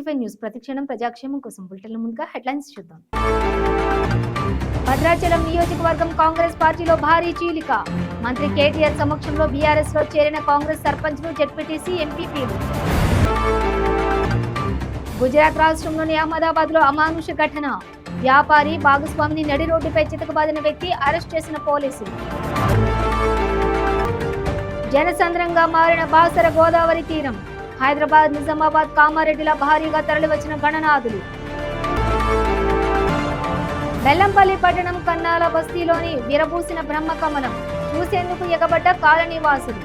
TV news ప్రతిక్షణం ప్రజాక్షేమం కోసం బులెటిన్ల ముందుగా హెడ్లైన్స్ చూద్దాం. భద్రాచలం నియోజకవర్గం కాంగ్రెస్ పార్టీలో భారీ చీలిక. మంత్రి కేటీఆర్ సమక్షంలో బీఆర్ఎస్ లో చేరిన కాంగ్రెస్ సర్పంచ్లు, జెడ్పీటీసీ, ఎంపీపీలు. గుజరాత్ రాష్ట్రంలోని అహ్మదాబాద్ లో అమానుష ఘటన. వ్యాపారి భాగస్వామిని నడి రోడ్డుపై చితకబాదిన వ్యక్తి అరెస్ట్ చేసిన పోలీసులు. జనసంద్రంగా మారిన బాసర గోదావరి తీరం. హైదరాబాద్, నిజామాబాద్, కామారెడ్డిల భారీగా తరలివచ్చిన గణనాథులు. బెల్లంపల్లి పట్టణం కన్నాల బస్తీలోని విరబూసిన బ్రహ్మకమలం చూసేందుకు ఎగబడ్డ కాలనీవాసులు.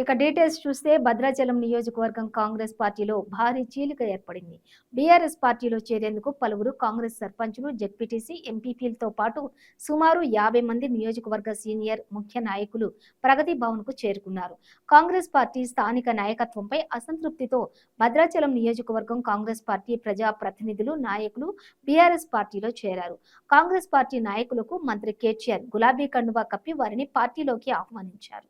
ఇక డీటెయిల్స్ చూస్తే భద్రాచలం నియోజకవర్గం కాంగ్రెస్ పార్టీలో భారీ చీలిక ఏర్పడింది. బీఆర్ఎస్ పార్టీలో చేరేందుకు పలువురు కాంగ్రెస్ సర్పంచులు, జెడ్పీటీసీ, ఎంపీపీలతో పాటు సుమారు 50 మంది నియోజకవర్గ సీనియర్ ముఖ్య నాయకులు ప్రగతి భవన్ కు చేరుకున్నారు. కాంగ్రెస్ పార్టీ స్థానిక నాయకత్వంపై అసంతృప్తితో భద్రాచలం నియోజకవర్గం కాంగ్రెస్ పార్టీ ప్రజా ప్రతినిధులు, నాయకులు బీఆర్ఎస్ పార్టీలో చేరారు. కాంగ్రెస్ పార్టీ నాయకులకు మంత్రి కేటీఆర్ గులాబీ కండువా కప్పి వారిని పార్టీలోకి ఆహ్వానించారు.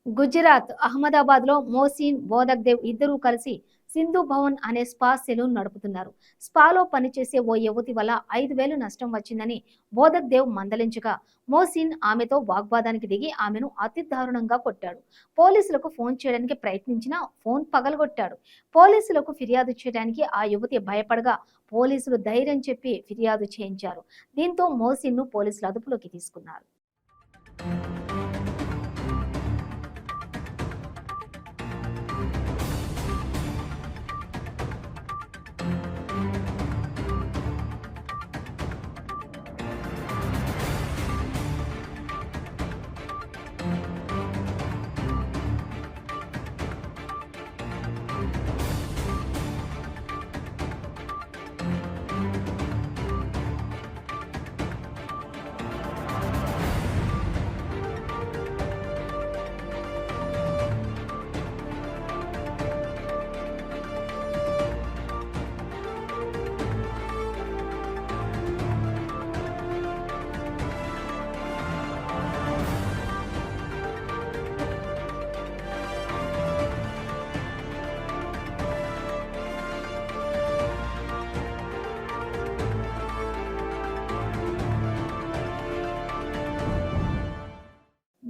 గుజరాత్ అహ్మదాబాద్ లో మోసిన్, బోధక్ దేవ్ ఇద్దరూ కలిసి సింధు భవన్ అనే స్పా సెలూన్ నడుపుతున్నారు. స్పాలో పనిచేసే ఓ యువతి వల్ల 5,000 నష్టం వచ్చిందని బోధక్ దేవ్ మందలించగా మోసిన్ ఆమెతో వాగ్వాదానికి దిగి ఆమెను అతి దారుణంగా కొట్టాడు. పోలీసులకు ఫోన్ చేయడానికి ప్రయత్నించినా ఫోన్ పగలగొట్టాడు. పోలీసులకు ఫిర్యాదు చేయడానికి ఆ యువతి భయపడగా పోలీసులు ధైర్యం చెప్పి ఫిర్యాదు చేయించారు. దీంతో మోసిన్ ను పోలీసులు అదుపులోకి తీసుకున్నారు.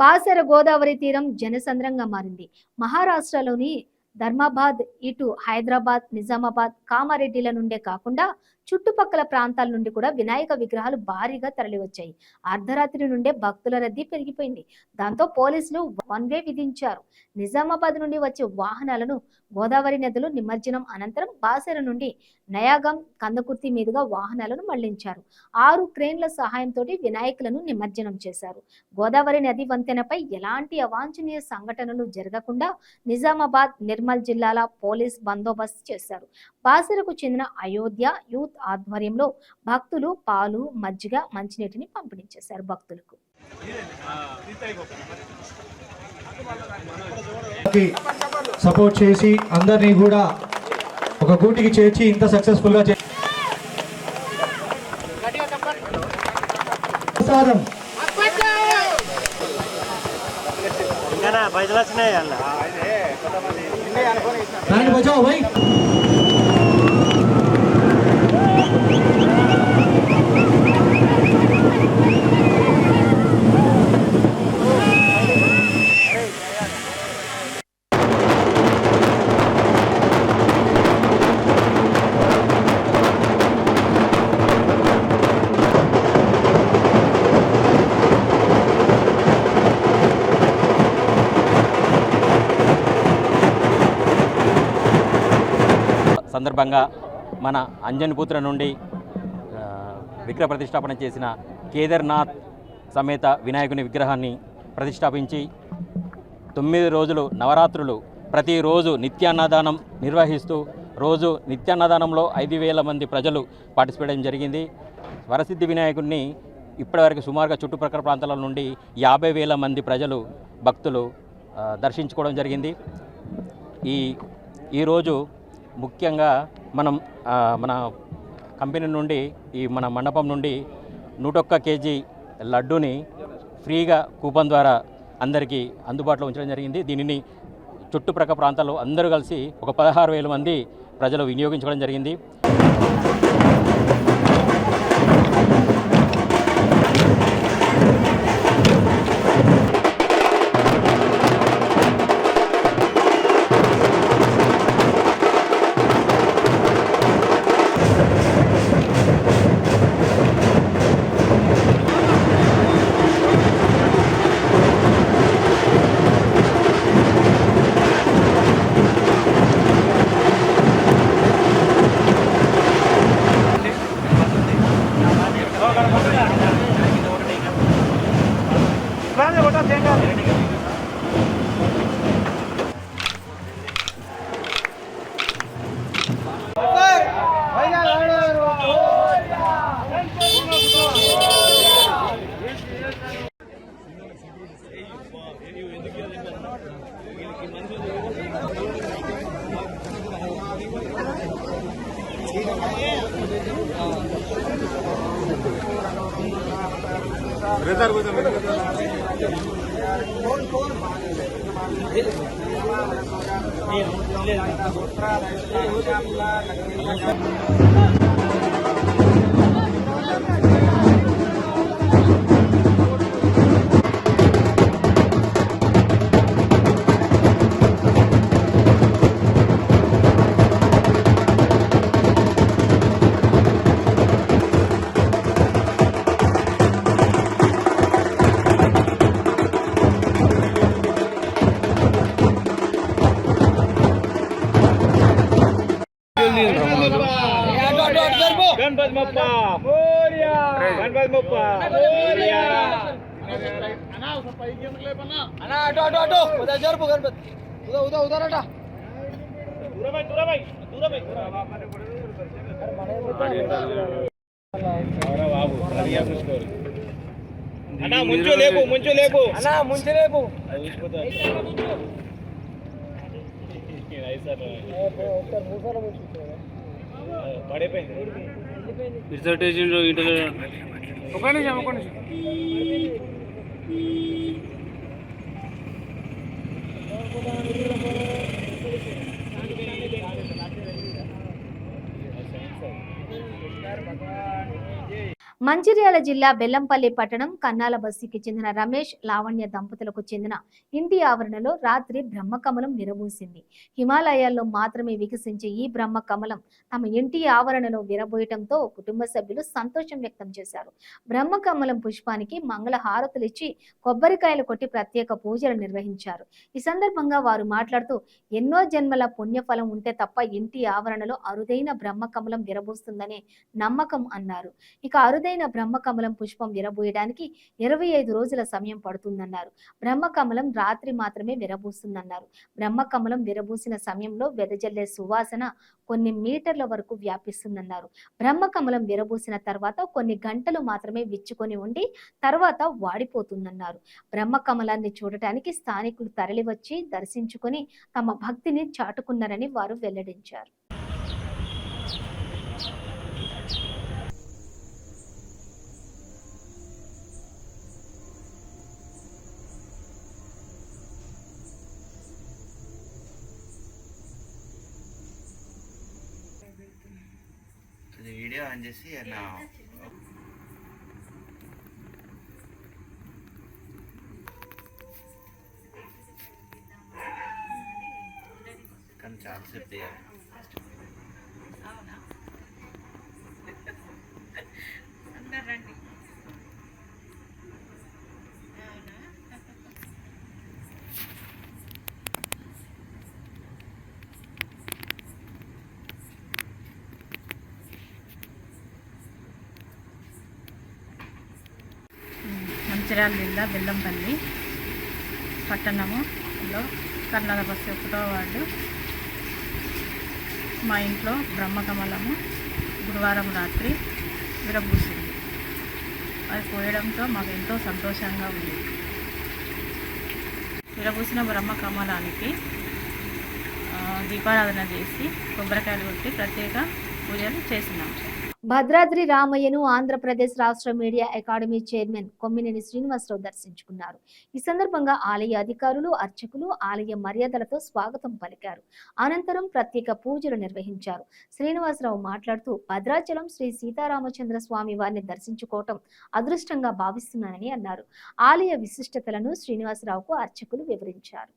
బాసర గోదావరి తీరం జనసంద్రంగా మారింది. మహారాష్ట్రలోని ధర్మాబాద్, ఇటు హైదరాబాద్, నిజామాబాద్, కామారెడ్డిల నుండే కాకుండా చుట్టుపక్కల ప్రాంతాల నుండి కూడా వినాయక విగ్రహాలు భారీగా తరలివచ్చాయి. అర్ధరాత్రి నుండే భక్తుల రద్దీ పెరిగిపోయింది. దాంతో పోలీసులు 1 వే విధించారు. నిజామాబాద్ నుండి వచ్చే వాహనాలను గోదావరి నదిలో నిమజ్జనం అనంతరం బాసర నుండి నయాగం, కందకుర్తి మీదుగా వాహనాలను మళ్లించారు. 6 క్రేన్ల సహాయంతో వినాయకులను నిమజ్జనం చేశారు. గోదావరి నది వంతెనపై ఎలాంటి అవాంఛనీయ సంఘటనలు జరగకుండా నిజామాబాద్, నిర్మల్ జిల్లాల పోలీస్ బందోబస్తు చేశారు. బాసరకు చెందిన అయోధ్య యూత్ ఆధ్వర్యంలో భక్తులు పాలు, మజ్జిగ, మంచినీటిని పంపిణీ చేశారు. భక్తులకు సపోర్ట్ చేసి అందరినీ కూడా ఒక గూటికి చేర్చి ఇంత సక్సెస్ఫుల్ గా బచాओ भाई సందర్భంగా మన అంజన్పుత్ర నుండి విగ్రహ ప్రతిష్టాపన చేసిన కేదార్నాథ్ సమేత వినాయకుని విగ్రహాన్ని ప్రతిష్టాపించి 9 రోజులు నవరాత్రులు ప్రతిరోజు నిత్యాన్నదానం నిర్వహిస్తూ రోజు నిత్యాన్నదానంలో 5,000 మంది ప్రజలు పార్టిసిపేట్ జరిగింది. వరసిద్ధి వినాయకుడిని ఇప్పటివరకు సుమారుగా చుట్టుప్రక్కల ప్రాంతాల నుండి 50,000 మంది ప్రజలు భక్తులు దర్శించుకోవడం జరిగింది. ఈరోజు ముఖ్యంగా మన కంపెనీ నుండి మన మండపం నుండి 101 కేజీ లడ్డూని ఫ్రీగా కూపన్ ద్వారా అందరికీ అందుబాటులో ఉంచడం జరిగింది. దీనిని చుట్టుప్రక్కల ప్రాంతాల్లో అందరూ కలిసి ఒక 16,000 మంది ప్రజలు వినియోగించుకోవడం జరిగింది. गणपति बप्पा मोरिया गणपति बप्पा मोरिया अना अटो अटो अटो उधर जरपो गणपति उधर उधर उधर अटा दूर भाई अरे बाबू बढ़िया स्टोरी अना मुंचो लेको अना मुंचो लेको ऐसा ऊपर मूसाला मुंचो రిజర్వేషన్ ఒక నిమిషం మంచిర్యాల జిల్లా బెల్లంపల్లి పట్టణం కన్నాల బస్తీకి చెందిన రమేష్ లావణ్య దంపతులకు చెందిన ఇంటి ఆవరణలో రాత్రి బ్రహ్మకమలం విరబూసింది. హిమాలయాల్లో మాత్రమే వికసించే ఈ బ్రహ్మకమలం తమ ఇంటి ఆవరణలో విరబోయటంతో కుటుంబ సభ్యులు సంతోషం వ్యక్తం చేశారు. బ్రహ్మకమలం పుష్పానికి మంగళ హారతులిచ్చి కొబ్బరికాయలు కొట్టి ప్రత్యేక పూజలు నిర్వహించారు. ఈ సందర్భంగా వారు మాట్లాడుతూ ఎన్నో జన్మల పుణ్యఫలం ఉంటే తప్ప ఇంటి ఆవరణలో అరుదైన బ్రహ్మకమలం విరబూస్తుందనే నమ్మకం అన్నారు. ఇక అరుదైన బ్రహ్మకమలం పుష్పం విరబోయడానికి 25 రోజుల సమయం పడుతుందన్నారు. బ్రహ్మకమలం రాత్రి మాత్రమే విరబూస్తుందన్నారు. బ్రహ్మకమలం విరబూసిన సమయంలో వెదజల్లే సువాసన కొన్ని మీటర్ల వరకు వ్యాపిస్తుందన్నారు. బ్రహ్మకమలం విరబూసిన తర్వాత కొన్ని గంటలు మాత్రమే విచ్చుకొని ఉండి తర్వాత వాడిపోతుందన్నారు. బ్రహ్మకమలాన్ని చూడటానికి స్థానికులు తరలివచ్చి దర్శించుకొని తమ భక్తిని చాటుకున్నారని వారు వెల్లడించారు. వీడియో ఆన్ చేసి నా కానీ చాలాసేపు తీయాలి. అందరండి మంచిర్యాల జిల్లా బెల్లంపల్లి పట్టణములో కర్ణాల బస్సు 1వ వార్డు. మా ఇంట్లో బ్రహ్మకమలము గురువారం రాత్రి విరబూసింది. అది పోయడంతో మాకు ఎంతో సంతోషంగా ఉంది. విరబూసిన బ్రహ్మకమలానికి దీపారాధన చేసి కొబ్బరికాయలు కొట్టి ప్రత్యేక పూజలు చేసినాం. భద్రాద్రి రామయ్యను ఆంధ్రప్రదేశ్ రాష్ట్ర media academy chairman Kommineni Srinivasa Rao దర్శించుకున్నారు. ఈ సందర్భంగా ఆలయ అధికారులు, అర్చకులు ఆలయ మర్యాదలతో స్వాగతం పలికారు. అనంతరం ప్రత్యేక పూజలు నిర్వహించారు. శ్రీనివాసరావు మాట్లాడుతూ భద్రాచలం శ్రీ సీతారామచంద్ర స్వామి వారిని దర్శించుకోవటం అదృష్టంగా భావిస్తున్నానని అన్నారు. ఆలయ విశిష్టతలను శ్రీనివాసరావుకు అర్చకులు వివరించారు.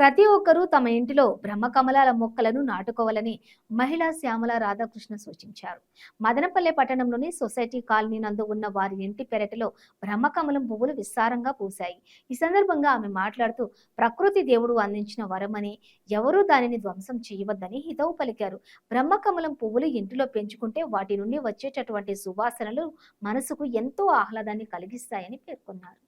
ప్రతి ఒక్కరూ తమ ఇంటిలో బ్రహ్మకమలాల మొక్కలను నాటుకోవాలని మహిళా శ్యామల రాధాకృష్ణ సూచించారు. మదనపల్లె పట్టణంలోని సొసైటీ కాలనీ నందు ఉన్న వారి ఇంటి పెరటిలో బ్రహ్మకమలం పువ్వులు విస్తారంగా పూశాయి. ఈ సందర్భంగా ఆమె మాట్లాడుతూ ప్రకృతి దేవుడు అందించిన వరమని ఎవరూ దానిని ధ్వంసం చేయవద్దని హితవు పలికారు. బ్రహ్మకమలం పువ్వులు ఇంటిలో పెంచుకుంటే వాటి నుండి వచ్చేటటువంటి సువాసనలు మనసుకు ఎంతో ఆహ్లాదాన్ని కలిగిస్తాయని పేర్కొన్నారు.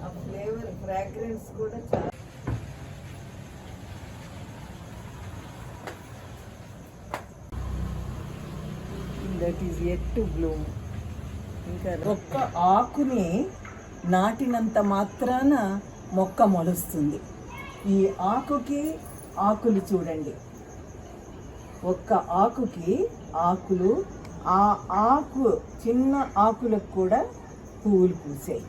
ఆ ఫ్లేవర్ ఫ్రాగ్రెన్స్ కూడా చాలా that is yet to Bloom. ఇంకా ఒక్క ఆకుని నాటినంత మాత్రాన మొక్క మొలుస్తుంది. ఈ ఆకుకి ఆకులు చూడండి, ఒక్క ఆకుకి ఆకులు, ఆ ఆకు చిన్న ఆకులకు కూడా పువ్వులు పూసాయి.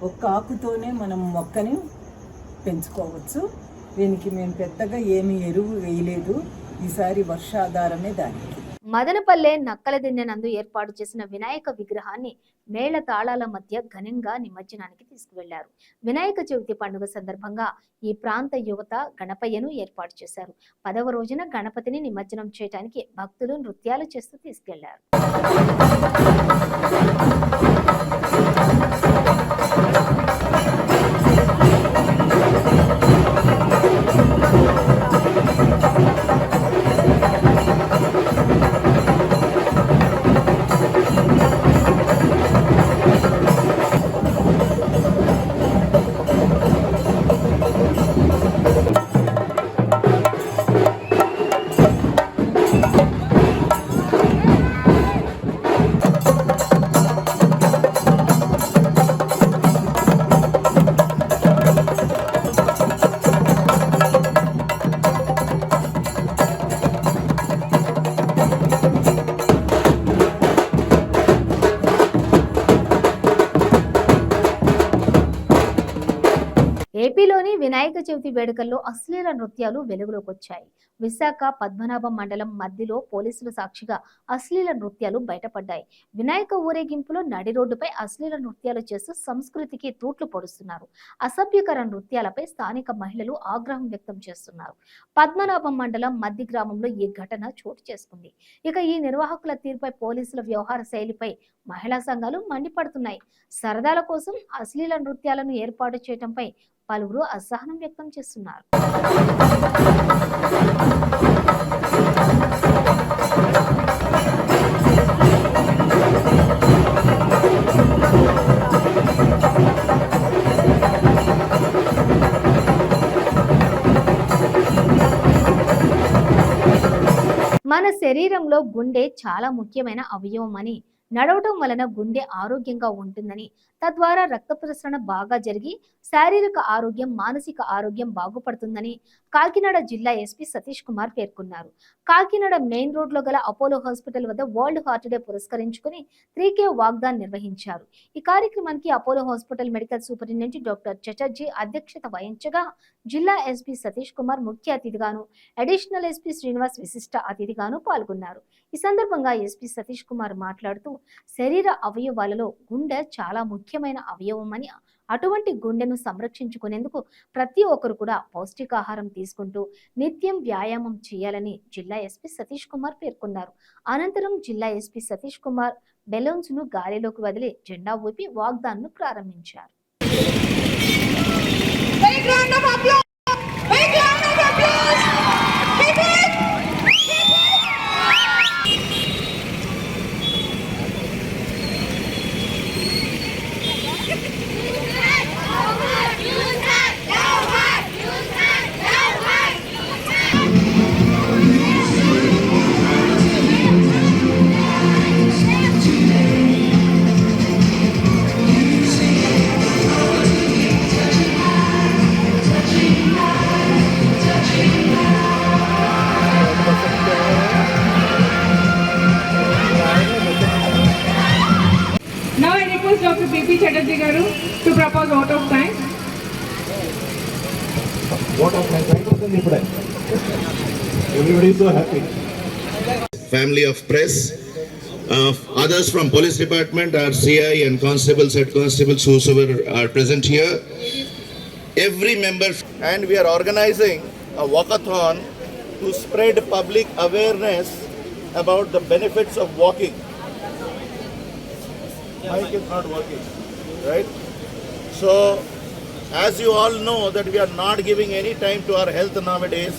ఒక్క ఆకుతోనే మనం మొక్కని పెంచుకోవచ్చు. దీనికి మేము పెద్దగా ఏమీ ఎరువు వేయలేదు. ఈసారి వర్షాధారమే దానికి. మదనపల్లె నక్కలదిన్నె నందు ఏర్పాటు చేసిన వినాయక విగ్రహాన్ని మేళ తాళాల మధ్య ఘనంగా నిమజ్జనానికి తీసుకువెళ్లారు. వినాయక చవితి పండుగ సందర్భంగా ఈ ప్రాంత యువత గణపయ్యను ఏర్పాటు చేశారు. 10వ రోజున గణపతిని నిమజ్జనం చేయడానికి భక్తులు నృత్యాలు చేస్తూ తీసుకెళ్లారు. ఏపీలోని వినాయక చవితి వేడుకల్లో అశ్లీల నృత్యాలు వెలుగులోకి వచ్చాయి. విశాఖ పద్మనాభం మండలం మధ్యలో పోలీసులు సాక్షిగా అశ్లీల నృత్యాలు బయటపడ్డాయి. వినాయక ఊరేగింపులో నడి రోడ్డుపై అశ్లీల నృత్యాలు చేస్తూ సంస్కృతికి తూట్లు పొడుస్తున్నారు. అసభ్యకర నృత్యాలపై స్థానిక మహిళలు ఆగ్రహం వ్యక్తం చేస్తున్నారు. పద్మనాభం మండలం మద్ది గ్రామంలో ఈ ఘటన చోటు చేసుకుంది. ఇక ఈ నిర్వాహకుల తీరుపై పోలీసుల వ్యవహార శైలిపై మహిళా సంఘాలు మండిపడుతున్నాయి. సరదాల కోసం అశ్లీల నృత్యాలను ఏర్పాటు చేయడంపై పలువురు అసహనం వ్యక్తం చేస్తున్నారు. మన శరీరంలో గుండె చాలా ముఖ్యమైన అవయవం అని, నడవటం వలన గుండె ఆరోగ్యంగా ఉంటుందని, తద్వారా రక్త ప్రసరణ బాగా జరిగి శారీరక ఆరోగ్యం, మానసిక ఆరోగ్యం బాగుపడుతుందని కాకినాడ జిల్లా ఎస్పీ సతీష్ కుమార్ పేర్కొన్నారు. కాకినాడ మెయిన్ రోడ్ లో గల అపోలో హాస్పిటల్ వద్ద వరల్డ్ హార్ట్ డే పురస్కరించుకుని 3K వాగ్దాన్ నిర్వహించారు. ఈ కార్యక్రమానికి Apollo hospital medical superintendent doctor Chatterjee అధ్యక్షత వహించగా జిల్లా ఎస్పీ సతీష్ కుమార్ ముఖ్య అతిథిగాను, అడిషనల్ ఎస్పీ శ్రీనివాస్ విశిష్ట అతిథిగాను పాల్గొన్నారు. ఈ సందర్భంగా ఎస్పీ సతీష్ కుమార్ మాట్లాడుతూ శరీర అవయవాలలో గుండె చాలా ముఖ్యమైన అవయవమని, అటువంటి గుండెను సంరక్షించుకునేందుకు ప్రతి ఒక్కరు కూడా పౌష్టికాహారం తీసుకుంటూ నిత్యం వ్యాయామం చేయాలని జిల్లా ఎస్పీ సతీష్ కుమార్ పేర్కొన్నారు. అనంతరం జిల్లా ఎస్పీ సతీష్ కుమార్ బెలూన్స్ ను గాలిలోకి వదిలి జెండా ఊపి వాగ్దాన్ ను ప్రారంభించారు. Now I request Dr. P.P. Chatterjee garu to propose vote of thanks. Vote of thanks. Everybody is so happy. Family of press, others from police department, our CI and constables, head constables, whosoever are present here, every member, and we are organizing a walkathon to spread public awareness about the benefits of walking. Mic is not working, right? So, as you all know that we are not giving any time to our health nowadays,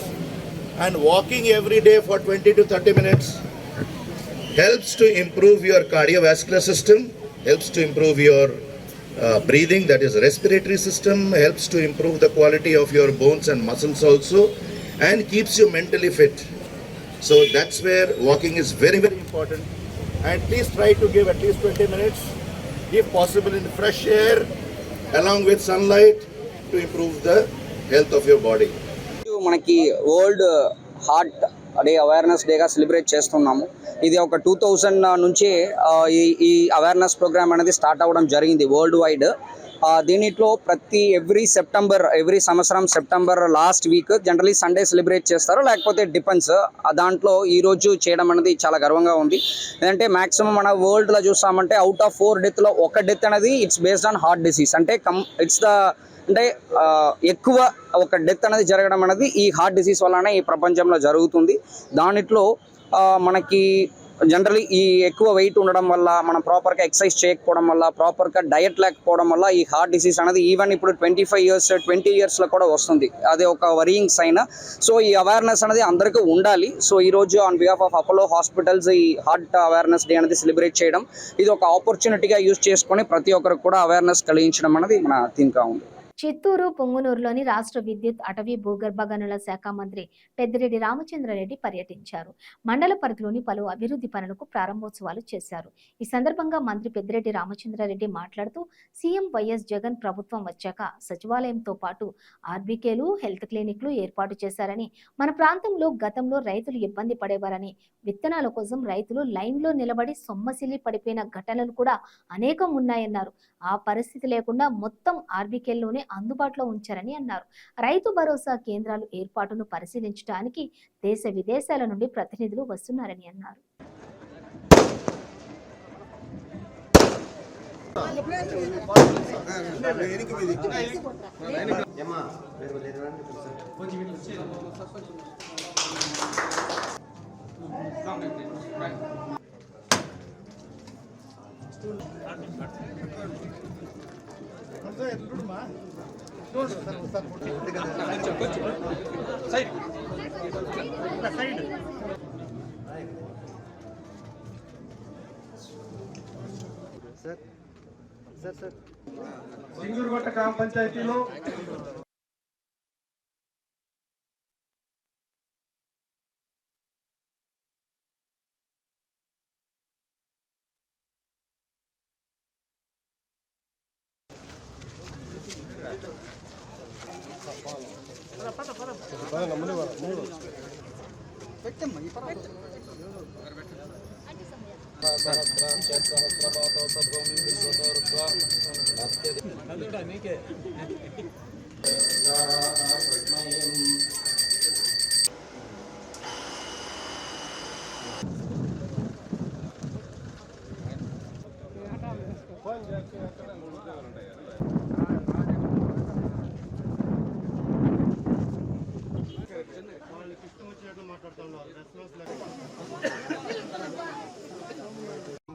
and walking every day for 20 to 30 minutes helps to improve your cardiovascular system, helps to improve your breathing, that is respiratory system, helps to improve the quality of your bones and muscles also, and keeps you mentally fit. So that's where walking is very, very important. And please try to give at least 20 minutes, if possible in fresh air, along with sunlight, to improve the health of your body. మనకి world heart day awareness డేగా celebrate చేస్తున్నాము. ఇది ఒక 2000 నుంచి ఈ awareness programme అనేది start అవ్వడం జరిగింది వరల్డ్ వైడ్. దీనిలో ఎవ్రీ సంవత్సరం September last week generally Sunday celebrate చేస్తారు, లేకపోతే డిపెండ్స్. దాంట్లో ఈరోజు చేయడం అనేది చాలా గర్వంగా ఉంది. ఎందుకంటే మ్యాక్సిమం మన వరల్డ్లో చూస్తామంటే అవుట్ ఆఫ్ 4 డెత్లో 1 డెత్ అనేది it's based on heart disease. అంటే ఎక్కువ ఒక డెత్ అనేది జరగడం అనేది ఈ హార్ట్ డిసీజ్ వల్లనే ఈ ప్రపంచంలో జరుగుతుంది. దాంట్లో మనకి జనరలీ ఈ ఎక్కువ వెయిట్ ఉండడం వల్ల, మనం ప్రాపర్గా ఎక్సర్సైజ్ చేయకపోవడం వల్ల, ప్రాపర్గా డయట్ లేకపోవడం వల్ల ఈ హార్ట్ డిసీజ్ అనేది ఈవెన్ ఇప్పుడు 20 ఇయర్స్లో కూడా వస్తుంది. అది ఒక వరింగ్ సైన్. సో ఈ అవేర్నెస్ అనేది అందరికీ ఉండాలి. సో ఈరోజు on behalf of Apollo hospitals ఈ హార్ట్ అవేర్నెస్ డే అనేది సెలబ్రేట్ చేయడం, ఇది ఒక ఆపర్చునిటీగా యూజ్ చేసుకొని ప్రతి ఒక్కరికి కూడా అవేర్నెస్ కలిగించడం అనేది మన థింక్గా ఉంది. చిత్తూరు పొంగునూరులోని రాష్ట్ర విద్యుత్, అటవీ, భూగర్భ గనుల శాఖ మంత్రి పెద్దిరెడ్డి రామచంద్రారెడ్డి పర్యటించారు. మండల పరిధిలోని పలు అభివృద్ధి పనులకు ప్రారంభోత్సవాలు చేశారు. ఈ సందర్భంగా మంత్రి పెద్దిరెడ్డి రామచంద్రారెడ్డి మాట్లాడుతూ, సీఎం వైఎస్ జగన్ ప్రభుత్వం వచ్చాక సచివాలయంతో పాటు ఆర్బీకేలు, హెల్త్ క్లినిక్లు ఏర్పాటు చేశారని, మన ప్రాంతంలో గతంలో రైతులు ఇబ్బంది పడేవారని, విత్తనాల కోసం రైతులు లైన్లో నిలబడి సొమ్మసిల్లి పడిపోయిన ఘటనలు కూడా అనేకం ఉన్నాయన్నారు. ఆ పరిస్థితి లేకుండా మొత్తం ఆర్బీకేల్లోనే అందుబాటులో ఉంచారని అన్నారు. రైతు భరోసా కేంద్రాలు ఏర్పాటును పరిశీలించడానికి దేశ విదేశాల నుండి ప్రతినిధులు వస్తున్నారని అన్నారు. సింగూరుగొట్ట గ్రామ పంచాయతీలో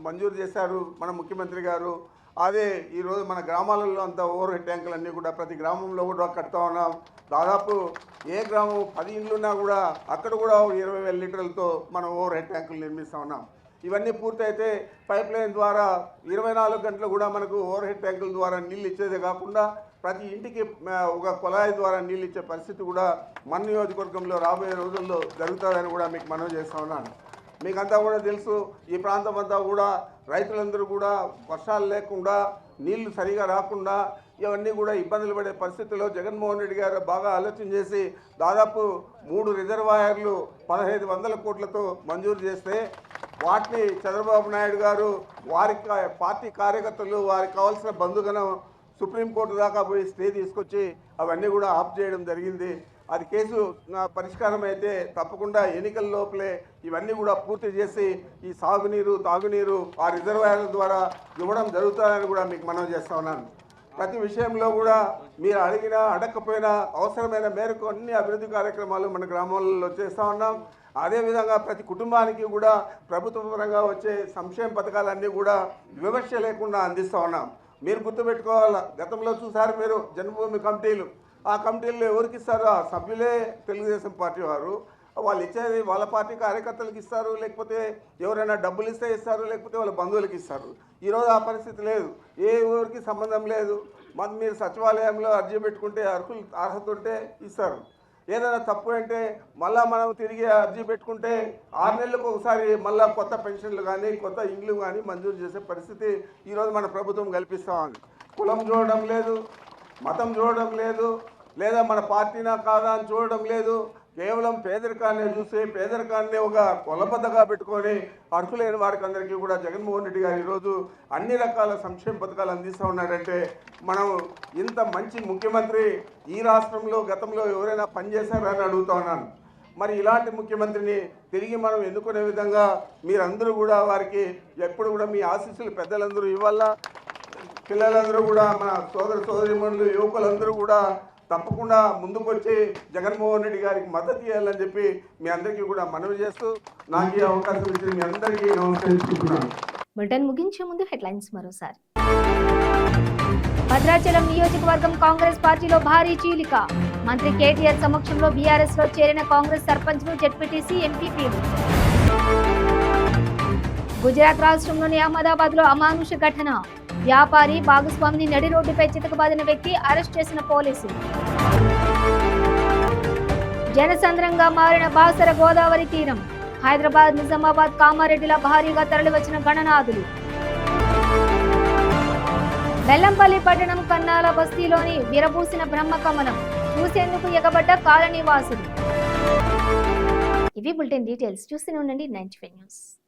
మంజూరు చేశారు మన ముఖ్యమంత్రి గారు. అదే ఈరోజు మన గ్రామాలలో అంత ఓవర్ హెడ్ ట్యాంకులు అన్నీ కూడా ప్రతి గ్రామంలో కూడా కడుతూ ఉన్నాం. దాదాపు ఏ గ్రామం 10 ఇళ్ళున్నా కూడా అక్కడ కూడా 20,000 లీటర్లతో మనం ఓవర్ హెడ్ ట్యాంకులు నిర్మిస్తూ ఉన్నాం. ఇవన్నీ పూర్తయితే పైప్ లైన్ ద్వారా 24 గంటలు కూడా మనకు ఓవర్ హెడ్ ట్యాంకుల ద్వారా నీళ్ళు ఇచ్చేదే కాకుండా ప్రతి ఇంటికి ఒక కుళాయి ద్వారా నీళ్ళు ఇచ్చే పరిస్థితి కూడా మన నియోజకవర్గంలో రాబోయే రోజుల్లో జరుగుతుందని కూడా మీకు మనవి చేస్తూ ఉన్నాను. మీకంతా కూడా తెలుసు, ఈ ప్రాంతం అంతా కూడా రైతులందరూ కూడా వర్షాలు లేకుండా, నీళ్లు సరిగా రాకుండా ఇవన్నీ కూడా ఇబ్బందులు పడే పరిస్థితుల్లో జగన్మోహన్ రెడ్డి గారు బాగా ఆలోచన చేసి దాదాపు 3 రిజర్వాయర్లు 1500 కోట్లతో మంజూరు చేస్తే వాటిని చంద్రబాబు నాయుడు గారు వారి పార్టీ కార్యకర్తలు వారికి కావాల్సిన బంధుగణం సుప్రీంకోర్టు దాకా పోయి స్టే తీసుకొచ్చి అవన్నీ కూడా ఆఫ్ చేయడం జరిగింది. అది కేసు పరిష్కారం అయితే తప్పకుండా ఎన్నికల లోపలే ఇవన్నీ కూడా పూర్తి చేసి ఈ సాగునీరు, తాగునీరు ఆ రిజర్వాయర్ల ద్వారా ఇవ్వడం జరుగుతుందని కూడా మీకు మనవి చేస్తా ఉన్నాను. ప్రతి విషయంలో కూడా మీరు అడిగినా అడగకపోయినా అవసరమైన మేరకు అన్ని అభివృద్ధి కార్యక్రమాలు మన గ్రామాలలో చేస్తూ ఉన్నాం. అదేవిధంగా ప్రతి కుటుంబానికి కూడా ప్రభుత్వ పరంగా వచ్చే సంక్షేమ పథకాలన్నీ కూడా వివక్ష లేకుండా అందిస్తూ ఉన్నాం. మీరు గుర్తుపెట్టుకోవాలా, గతంలో చూసారు మీరు జన్మభూమి కమిటీలు, ఆ కమిటీల్లో ఎవరికి ఇస్తారు? ఆ సభ్యులే తెలుగుదేశం పార్టీ వారు. వాళ్ళు ఇచ్చేది వాళ్ళ పార్టీ కార్యకర్తలకు ఇస్తారు, లేకపోతే ఎవరైనా డబ్బులు ఇస్తే ఇస్తారు, లేకపోతే వాళ్ళ బంధువులకు ఇస్తారు. ఈరోజు ఆ పరిస్థితి లేదు, ఏ ఊరికి సంబంధం లేదు. మరి మీరు సచివాలయంలో అర్జీ పెట్టుకుంటే అర్హత ఉంటే ఇస్తారు. ఏదైనా తప్పు అంటే మళ్ళీ మనం తిరిగి అర్జీ పెట్టుకుంటే 6 నెలలకు ఒకసారి మళ్ళీ కొత్త పెన్షన్లు కానీ కొత్త ఇండ్లు కానీ మంజూరు చేసే పరిస్థితి ఈరోజు మన ప్రభుత్వం కల్పిస్తూ ఉంది. కులం చూడడం లేదు, మతం చూడడం లేదు, లేదా మన పార్టీనా కాదా అని చూడడం లేదు. కేవలం పేదరికాన్ని చూసి పేదరికాన్ని ఒక కొలబద్దగా పెట్టుకొని అర్హులైన వారికి అందరికీ కూడా జగన్మోహన్ రెడ్డి గారు ఈరోజు అన్ని రకాల సంక్షేమ పథకాలు అందిస్తూ ఉన్నాడంటే మనం ఇంత మంచి ముఖ్యమంత్రి ఈ రాష్ట్రంలో గతంలో ఎవరైనా పనిచేశారని అడుగుతా ఉన్నాను. మరి ఇలాంటి ముఖ్యమంత్రిని తిరిగి మనం ఎన్నుకునే విధంగా మీరందరూ కూడా వారికి ఎప్పుడు కూడా మీ ఆశీస్సులు పెద్దలందరూ ఇవ్వాలా. పిల్లలందరూ కూడా మన సోదరిమణులు యువకులందరూ కూడా తప్పకుండా ముందుకు వచ్చి జగన్మోహన్ రెడ్డి గారికి మద్దతు ఇవ్వాలని చెప్పి మీ అందరికీ కూడా మనవి చేస్తూ నాకు ఈ అవకాశం ఇచ్చిన మీ అందరికీ నమస్కరించుకుంటున్నాను. బులెటిన్ ముగించే ముందు హెడ్లైన్స్ మరోసారి. భద్రాచలం నియోజకవర్గం కాంగ్రెస్ పార్టీలో భారీ చీలిక. మంత్రి కేటీఆర్ సమక్షంలో బీఆర్ఎస్ లో చేరిన కాంగ్రెస్ సర్పంచ్లు, జెడ్పీటీసీ, ఎంపీపీలు. గుజరాత్ రాష్ట్రంలోని అహ్మదాబాద్ లో అమానుష ఘటన. వ్యాపారి భాగస్వామిని నడి రోడ్డుపై చితకబాదిన వ్యక్తి అరెస్ట్ చేసిన పోలీసులు. జనసంద్రంగా మారిన బాసర గోదావరి తీరం. హైదరాబాద్, నిజామాబాద్, కామారెడ్డిల భారీగా తరలివచ్చిన గణనాథులు. బెల్లంపల్లి పట్టణం కన్నాల బస్తీలోని విరబూసిన బ్రహ్మకమలం చూసేందుకు ఎగబడ్డ కాలనీవాసులు. ఇవి బులెటిన్ డీటెయిల్స్. చూస్తూనే ఉండండి 95 న్యూస్.